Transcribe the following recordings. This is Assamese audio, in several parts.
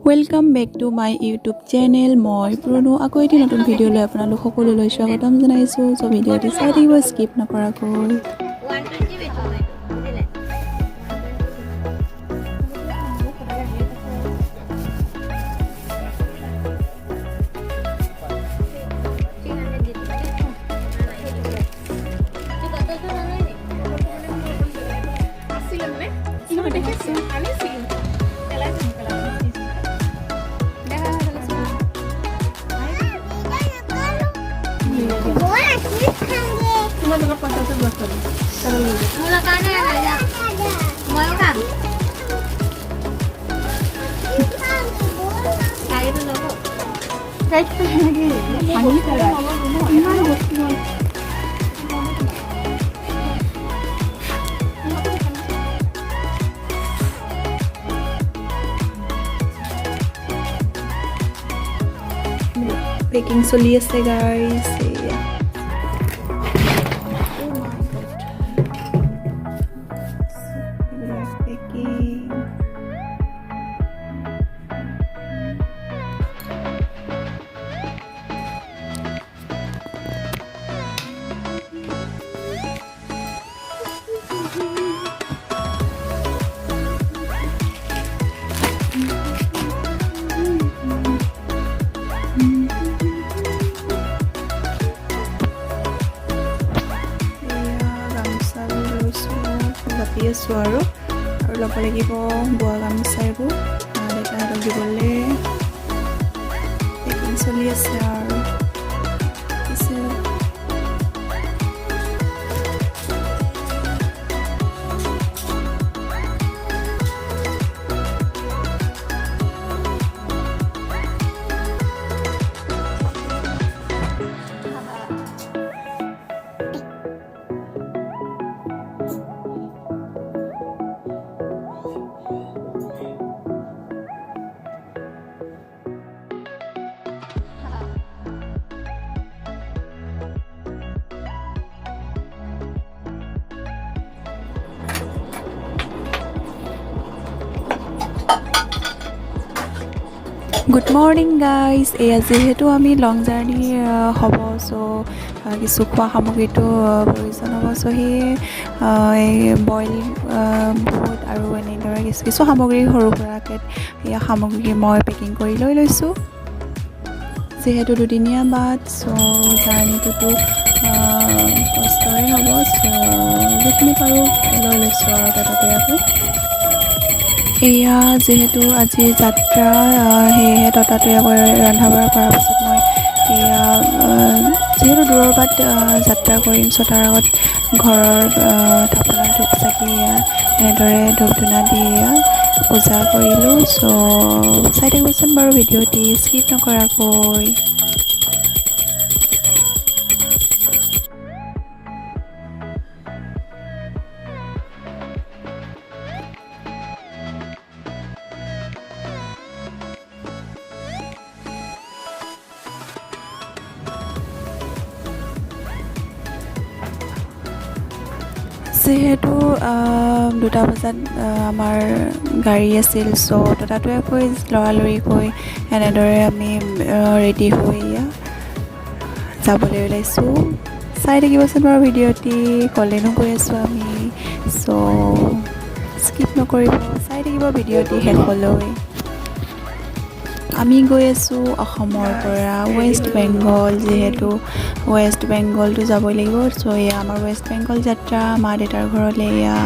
Welcome back to my YouTube channel. মই পুৰণো আকৌ এটি নতুন ভিডিঅ' লৈ আপোনালোক সকলোলৈ স্বাগতম জনাইছোঁ। সো ভিডিঅ'টি চাই থাকিব স্কিপ নকৰাকৈ। Packing চলি আছে guys. আছোঁ আৰু ল'ব লাগিব বোৱা গামোচা এইবোৰ দেউতাহঁতক দিবলৈ পেকিং চলি আছে আৰু পিছে গুড মৰ্ণিং গাইজ। এয়া যিহেতু আমি লং জাৰ্ণি হ'ব চ' কিছু খোৱা সামগ্ৰীটো প্ৰয়োজন হ'ব চ' সেই বইল বুট আৰু এনেদৰে কিছু সামগ্ৰী সৰু সুৰাকৈ সেয়া সামগ্ৰী মই পেকিং কৰি লৈ লৈছোঁ। যিহেতু দুদিনীয়া বাট চ' জাৰ্ণিটোতো কষ্টৰে হ'ব চ' যিখিনি পাৰোঁ লৈ লৈছোঁ আৰু ততাতৈয়াকৈ। এয়া যিহেতু আজি যাত্ৰা সেয়েহে ততাতৈয়াকৈ ৰন্ধা বঢ়া কৰাৰ পাছত মই এয়া যিহেতু দূৰৰ বাট যাত্ৰা কৰিম চ' তাৰ আগত ঘৰৰ থাপনাৰ ধূপ চাকি এয়া এনেদৰে ধূপ ধূনা দি এয়া পূজা কৰিলোঁ। চ' চাই থাকিবচোন বাৰু ভিডিঅ'টি স্কিপ নকৰাকৈ। যিহেতু 2টা বজাত আমাৰ গাড়ী আছিল চ' ততাতৈয়াকৈ লৰালৰিকৈ এনেদৰে আমি ৰেডি হৈ যাবলৈ ওলাইছোঁ। চাই থাকিবচোন বাৰু ভিডিঅ'টি ক'লেনো গৈ আছোঁ আমি চ' স্কিপ নকৰিব, চাই থাকিব ভিডিঅ'টি শেষলৈ। আমি গৈ আছোঁ অসমৰ পৰা ৱেষ্ট বেংগল, যিহেতু ৱেষ্ট বেংগলটো যাবই লাগিব চ' এয়া আমাৰ ৱেষ্ট বেংগল যাত্ৰা। মা দেউতাৰ ঘৰলৈ এয়া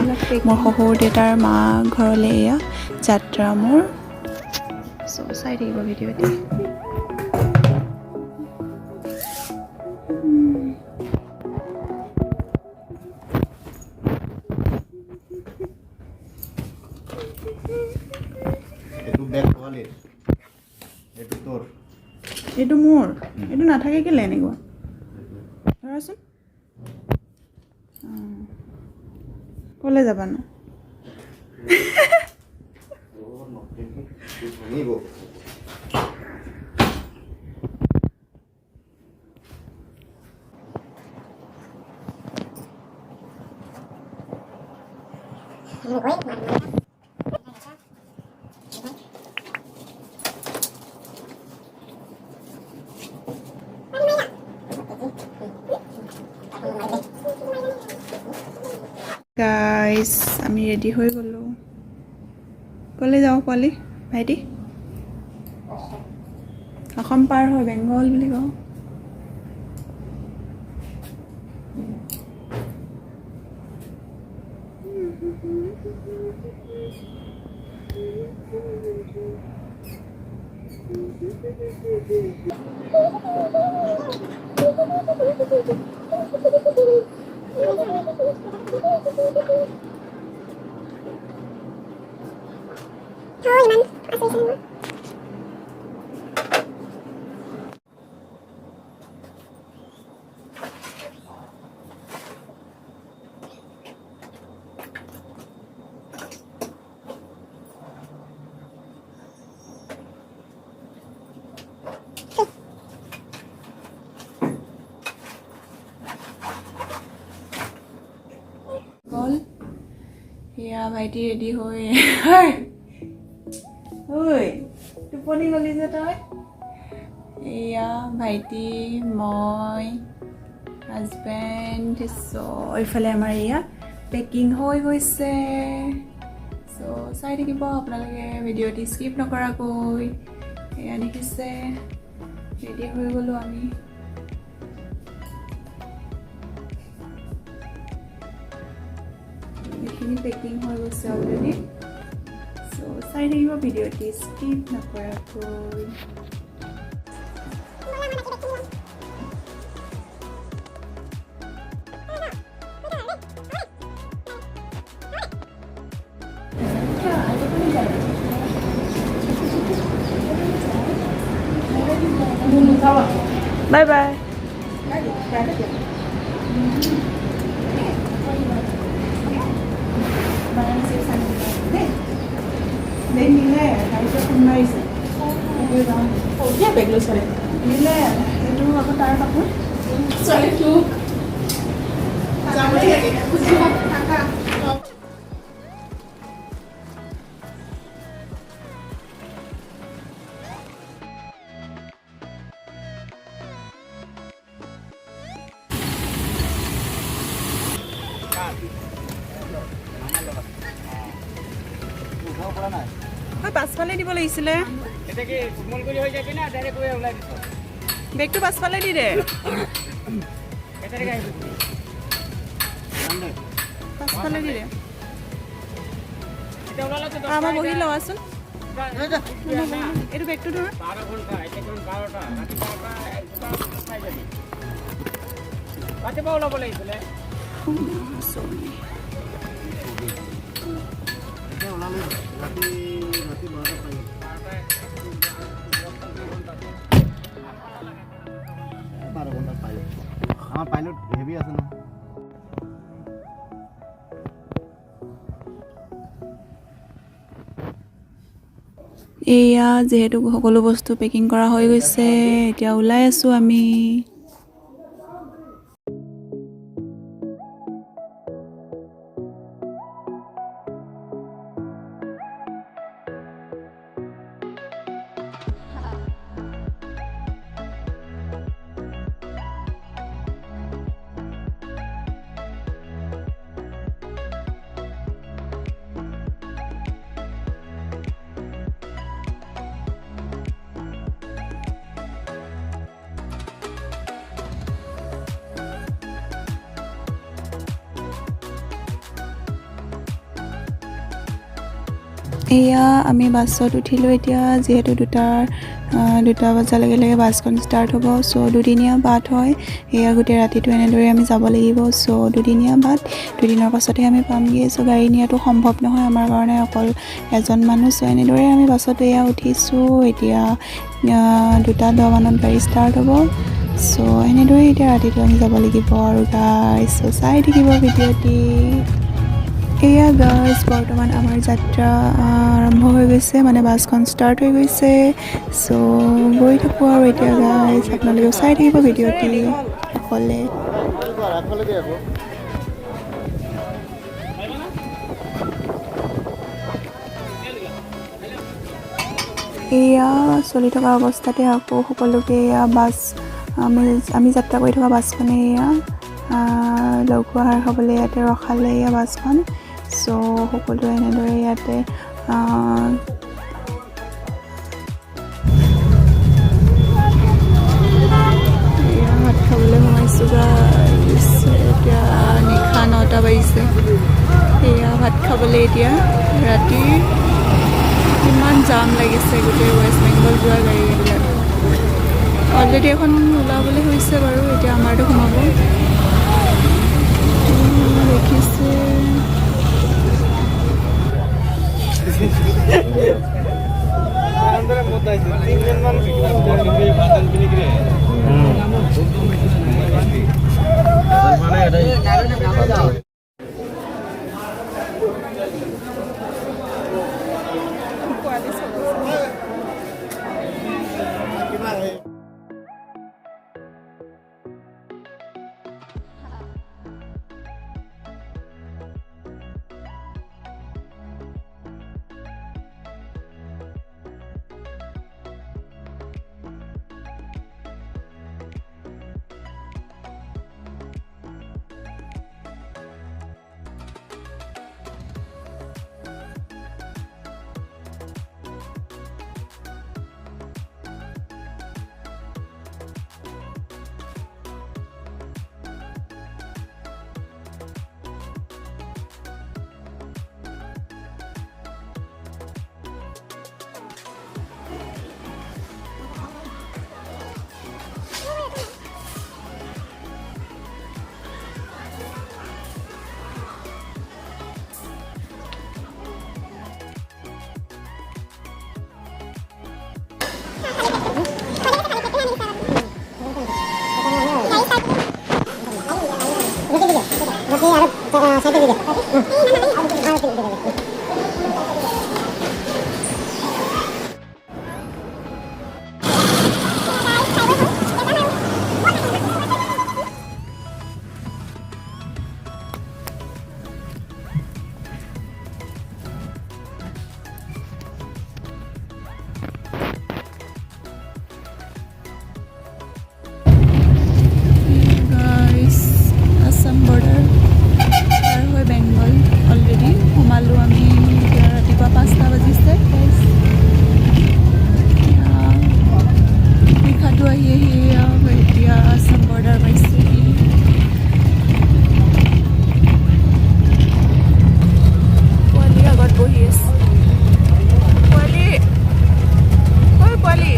মোৰ শহুৰ দেউতাৰ মা ঘৰলৈ এয়া যাত্ৰা মোৰ। চ' চাই থাকিব ভিডিঅ'টি। এইটো মোৰ, এইটো নাথাকে কেলে এনেকুৱা ধৰাচোন। ক'লৈ যাবা ন? গাইজ আমি ৰেডি হৈ গ'লোঁ ক'লৈ যাওঁ পোৱালি ভাইটি অসম পাৰ হয় বেংগল বুলি কওঁ গ'ল সেয়া ভাইটি ৰেডি হৈ ঐ টোপনি গ'লি যে তই এয়া ভাইটি মই হাজবেণ্ড এইফালে আমাৰ এয়া পেকিং হৈ গৈছে চ' চাই থাকিব আপোনালোকে ভিডিঅ'টি স্কিপ নকৰাকৈ এয়া দেখিছে ৰেডি হৈ গ'লোঁ আমি এইখিনি পেকিং হৈ গৈছে অলৰেডি চ' চাই থাকিব ভিডিঅ'টি স্কিপ নকৰাকৈ বাই বাই নিলে তাৰপিছত ফোন মাৰিছে এতিয়া বেগ লৈ চালে নিলে এইটো আকৌ তাৰ কাপোৰ ছোৱালীটো পাছফালে দিব লাগিছিলে বেগটো পাছফালে দি দে পাছফালে দি দে আমাৰ বহি লওঁচোন এইটো বেগটো ধৰ ওলাব লাগিছিলে আমাৰ পাইলট হেভি আছে না এয়া যেহেতু সকলো বস্তু পেকিং কৰা হৈ গৈছে এতিয়া ওলাই আছো আমি এয়া আমি বাছত উঠিলোঁ এতিয়া যিহেতু দুটা বজালৈকে বাছখন ষ্টাৰ্ট হ'ব চ' দুদিনীয়া বাট হয় এয়া গোটেই ৰাতিটো এনেদৰে আমি যাব লাগিব চ' দুদিনীয়া বাট দুদিনৰ পাছতহে আমি পামগৈ চ' গাড়ী নিয়াটো সম্ভৱ নহয় আমাৰ কাৰণে অকল এজন মানুহ চ' এনেদৰে আমি বাছত এয়া উঠিছোঁ এতিয়া 2:10 গাড়ী ষ্টাৰ্ট হ'ব চ' এনেদৰে এতিয়া ৰাতিটো আমি যাব লাগিব আৰু গাইজ চ' চাই থাকিব ভিডিঅ'টি এয়া গাইজ বৰ্তমান আমাৰ যাত্ৰা আৰম্ভ হৈ গৈছে মানে বাছখন ষ্টাৰ্ট হৈ গৈছে চ' গৈ থাকোঁ আৰু এতিয়া গাইজ আপোনালোকেও চাই থাকিব ভিডিঅ'টি অকলে এয়া চলি থকা অৱস্থাতে আকৌ সকলোকে এয়া বাছ আমি যাত্ৰা কৰি থকা বাছখনে এয়া লঘু আহাৰ খাবলৈ ইয়াতে ৰখালে এয়া বাছখন চ' সকলোৱে এনেদৰে ইয়াতে ভাত খাবলৈ সোমাইছোঁ গাইছ এতিয়া নিশা 9টা বাজিছে সেয়া ভাত খাবলৈ এতিয়া ৰাতিৰ ইমান জাম লাগিছে গোটেই ৱেষ্ট বেংগল যোৱা গাড়ীবিলাক অলৰেডি এখন ওলাবলৈ হৈছে বাৰু এতিয়া আমাৰতো সোমাব দেখিছে আসাম বৰ্ডাৰ পাৰ হৈ বেংগল অলৰেডি সোমালোঁ আমি এতিয়া ৰাতিপুৱা 5টা বাজিছে নিশাটো আহি এতিয়া আসাম বৰ্ডাৰ পাইছেহি পোৱালি আগত বহি আছে পোৱালি ঐ পোৱালি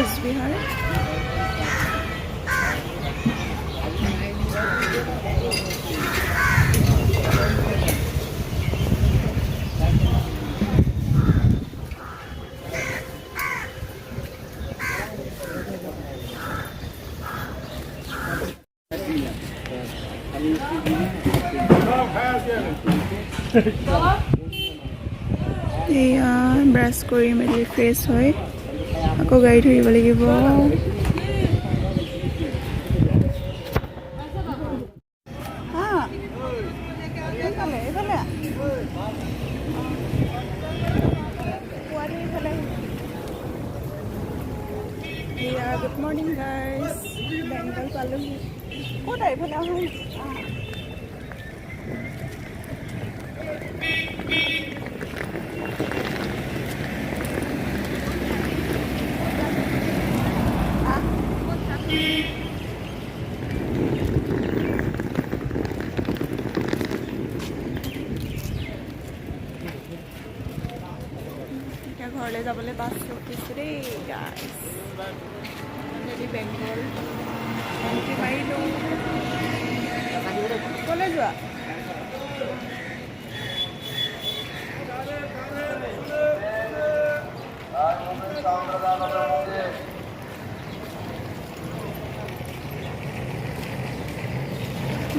কোচবিহাৰ এয়া ব্ৰাছ কৰি মেলি ফ্ৰেছ হয় আকৌ গাড়ী ধৰিব লাগিব এইফালে গাইজ বেংগল পালোহি ক'ত এইফালে আহোঁ এতিয়া ঘৰলৈ যাবলৈ বাছ ৰখিছোঁ দেই গাইজ যদি বেংগল এণ্ট্ৰি মাৰিলোঁ ক'লৈ যোৱা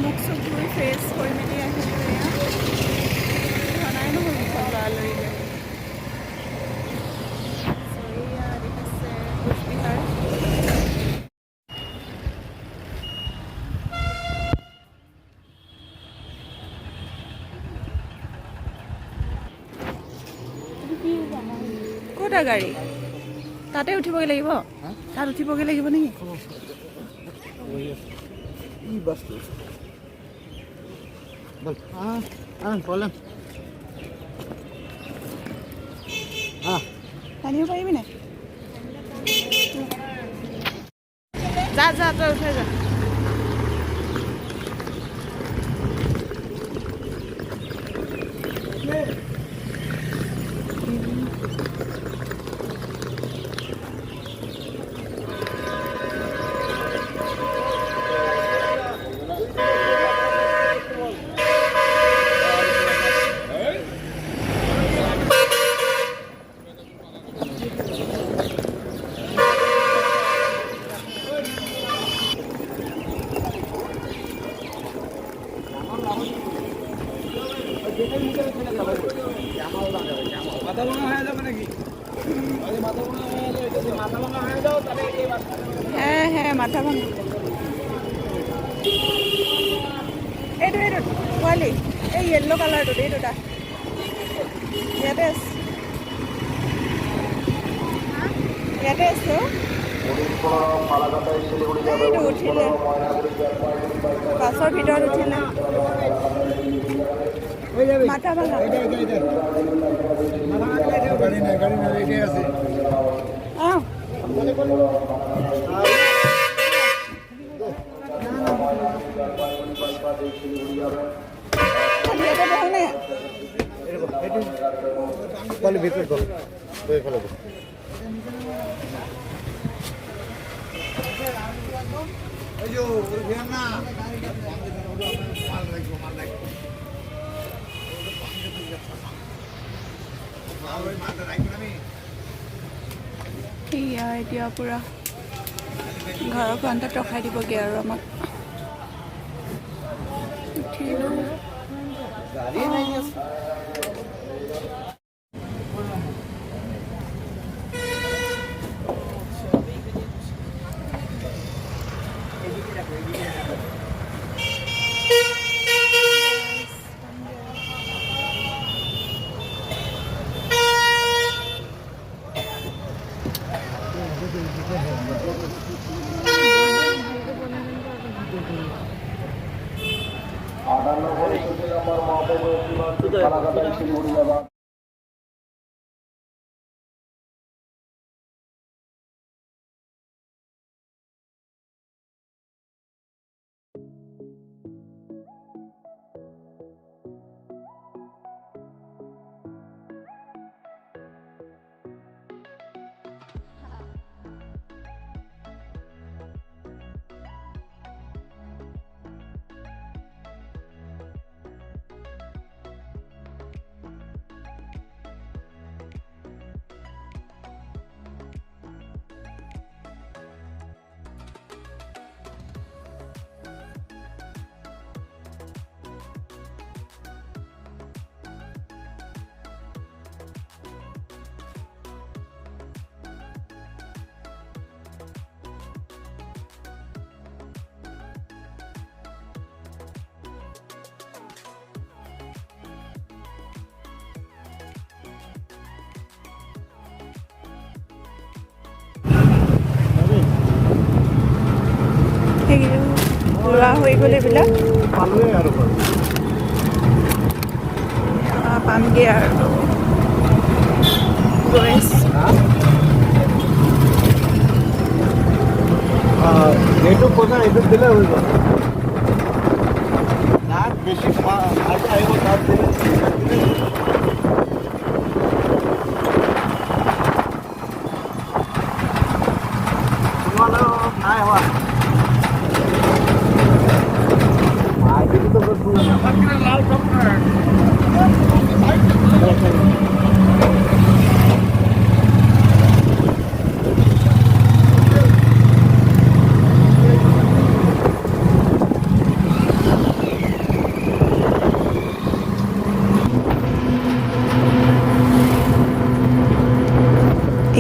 মুখ চুখ ধুই ফ্ৰেছ কৰি মেলি আহিছোঁ এয়া ধনাই নহয় মুখত লৰালৰিকৈ এয়া দেখিছে কোচবিহাৰ ক'তা গাড়ী তাতে উঠিবগৈ লাগিব তাত উঠিবগৈ লাগিব নেকি টানিব পাৰিবি নাই যা যা তই উঠাই যা হ্যাঁ হ্যাঁ মাথা ভাঙা এইটো পোৱালি এই য়েল্ল' কালাৰটোত এই দুটা ইয়াতে আছে এইটো উঠিলে বাছৰ ভিতৰত উঠিলে মাথা ভাঙা অঁ ভিতৰত গ'ল এইফালে সেয়া এতিয়া পূৰা ঘৰৰ ফ্ৰণ্টত ৰখাই দিবগৈ আৰু আমাক উঠিলোঁ ৰোৱা হৈ গ'ল এইবিলাক পালোৱে আৰু পামগৈ আৰু গৈ এইটো পইচা এইটোত দিলে হৈ গ'ল তাত বেছি আহিব তাত নাই হোৱা লাল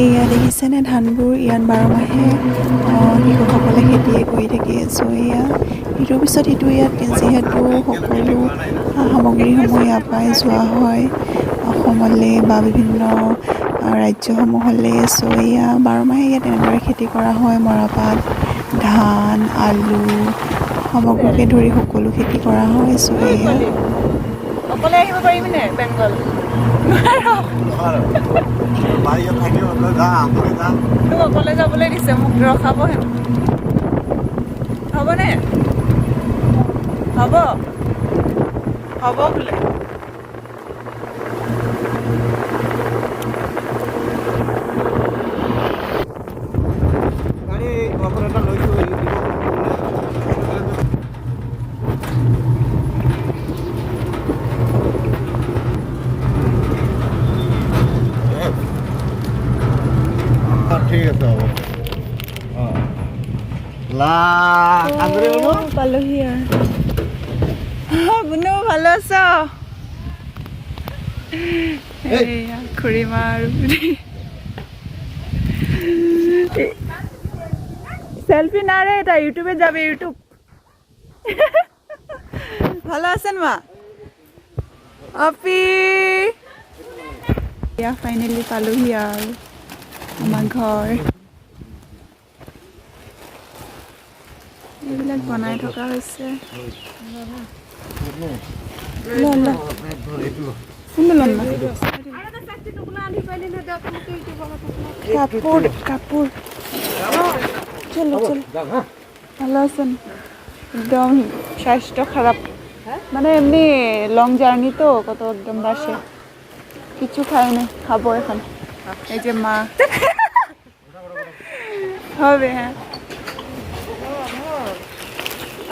এয়া দেখিছেনে ধানবোৰ ইয়াত 12 মাহে কৃষকসকলে খেতিয়ে কৰি থাকে চ' এয়া ইটোৰ পিছত সিটো ইয়াত যিহেতু সকলো সামগ্ৰীসমূহ ইয়াৰ পৰাই যোৱা হয় অসমলৈ বা বিভিন্ন ৰাজ্যসমূহলৈ চ' এয়া 12 মাহে ইয়াত এনেদৰে খেতি কৰা হয় মৰাপাট ধান আলু সামগ্ৰীকে ধৰি সকলো খেতি কৰা হয় চ' এয়া অকলে আহিব পাৰিবিনে বেংগল বাহিৰত থাকিব তোক অকলে যাবলৈ দিছে মোক ৰখাব হ'বনে হ'ব হ'ব বোলে গাড়ী অপাৰেটৰ লৈছোঁ ঠিক আছে হ'ব পালোহি আৰু বুনু ভালো আছ খুৰীমা আৰু সেলফি না রে এটা ইউটিউবে যাবে ইউটিউব ভালো আছেন মা আপি ইয়া ফাইনালি পালোহি আৰু আমাৰ ঘৰ এইবিলাক বনাই থকা হৈছে কাপোৰ কাপোৰ চলো চলো ভালো আছেন একদম স্বাস্থ্য খারাপ মানে এমনি লং জার্নি তো কত একদম বাসে কিছু খায় না খাবো এখন এই যে মা হবে হ্যাঁ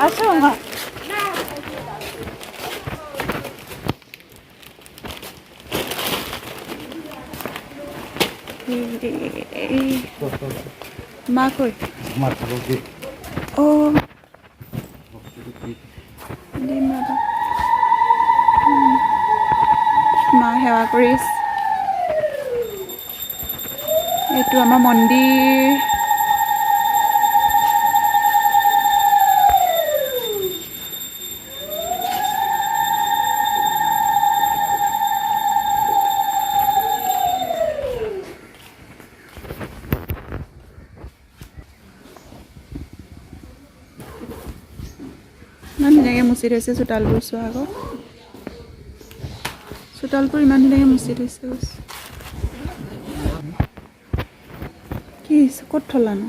আসো মা মা কই ও মা সেৱা কৰিছ এইটো আমাৰ মন্দিৰ ইমান ধুনীয়াকৈ মুচি থৈছে চোতালবোৰ চোৱা আকৌ চোতালবোৰ ইমান ধুনীয়াকৈ মুচি থৈছে কি ক'ত থলানো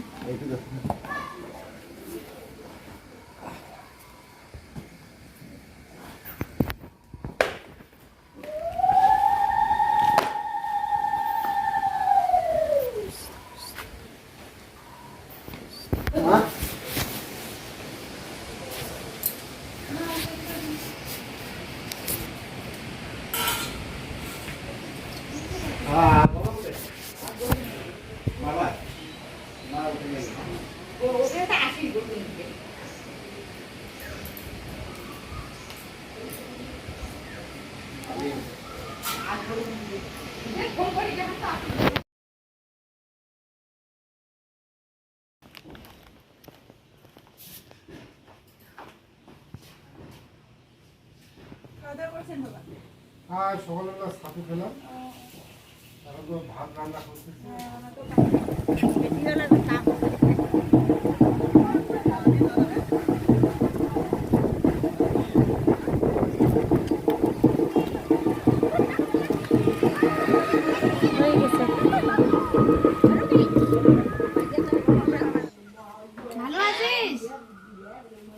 সকলগুলো সাথে খেলাম তারপর ভাত রান্না করতেছি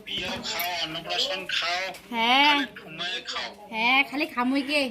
বিয়াও খাও অন্নপ্রাশন খাও হ্যাঁ খালি ঠুমাই খাও হ্যাঁ খালি খামুইকে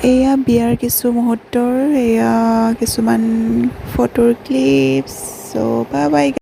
এয়া বিয়াৰ কিছু মুহূৰ্তৰ এয়া কিছুমান ফটোৰ ক্লিপছ চ' বাই বাই।